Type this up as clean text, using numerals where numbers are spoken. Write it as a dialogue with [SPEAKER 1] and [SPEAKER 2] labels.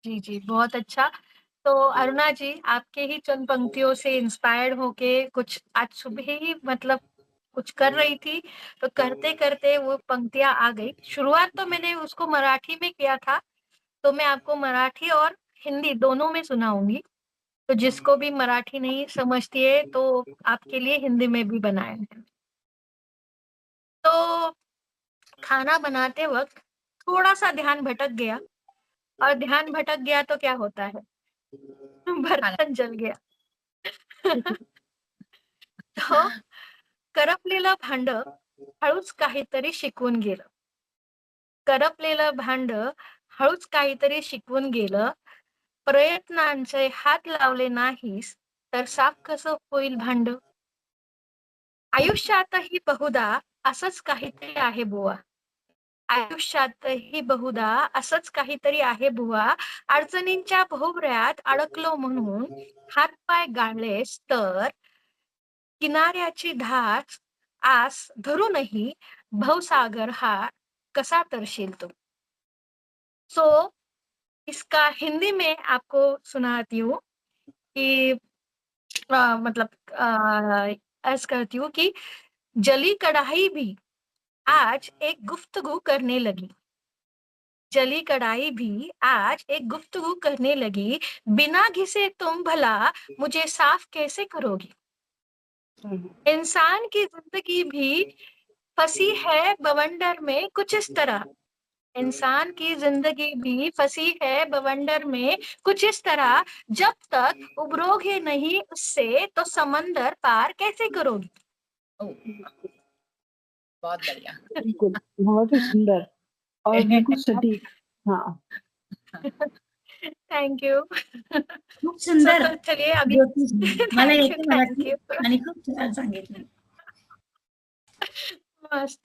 [SPEAKER 1] जी, जी, बहुत अच्छा। तो अरुणा जी, आपके ही चंद पंक्तियों से इंस्पायर्ड होके कुछ आज सुबह ही मतलब कुछ कर रही थी, तो करते-करते वो पंक्तियाँ आ गई। शुरुआत तो मैंने उसको मराठी में किया था, तो मैं आपको मराठी और हिंदी दोनों में सुनाऊँगी। तो जिसको भी मराठी नहीं समझती है, तो आपके लिए हिंदी में भी बनाए हैं। तो खाना बनाते वक़्त थोड़ा-सा ध्यान भटक गया और ध्यान भटक गया तो क्या होता है?
[SPEAKER 2] खाना
[SPEAKER 1] बर्तन जल गया। तो करपलेलं भांडं हळूच काहीतरी शिकवून गेलं. करपलेलं भांडं हळूच काहीतरी शिकवून गेलं. प्रयत्नांचे हात लावले नाहीस, तर साफ कसं होईल भांडं? आयुष्यातही बहुधा असंच काहीतरी आहे बुवा. आयुष्यातही बहुधा असंच काहीतरी आहे बुवा. अडचणींच्या भोवऱ्यात अडकलो म्हणून हात-पाय गाळलेस तर किनाऱ्याची धार आस धरूनही भवसागर हा कसा तरशील तू. सो इसका हिंदी में आपको सुनाती हूँ कि मतलब अर्ज़ करती हूँ कि जली कढ़ाई भी आज एक गुफ्तगू करने लगी। जली कढ़ाई भी आज एक गुफ्तगू करने लगी, बिना घिसे तुम भला मुझे साफ कैसे करोगी?
[SPEAKER 3] हम्म।
[SPEAKER 1] इंसान की ज़िंदगी भी फँसी है बवंडर में कुछ इस तरह। इंसान की ज़िंदगी भी फँसी है बवंडर में कुछ इस तरह, जब तक उभरोगे नहीं उससे तो समंदर पार कैसे करोगी?
[SPEAKER 2] ओह! बहुत बढ़िया।
[SPEAKER 3] बिल्कुल, बहुत ही सुंदर और बिल्कुल सटीक। हाँ,
[SPEAKER 1] थैंक यू।
[SPEAKER 4] खूप
[SPEAKER 1] सो
[SPEAKER 4] सुंदर
[SPEAKER 1] तो चलिए अभी
[SPEAKER 4] ज्योतिष, मला
[SPEAKER 1] थैंक यू,
[SPEAKER 4] येते
[SPEAKER 1] थैंक
[SPEAKER 4] मराठी
[SPEAKER 1] यू।
[SPEAKER 4] आणि खूप छान सांगितलं.
[SPEAKER 1] मस्त.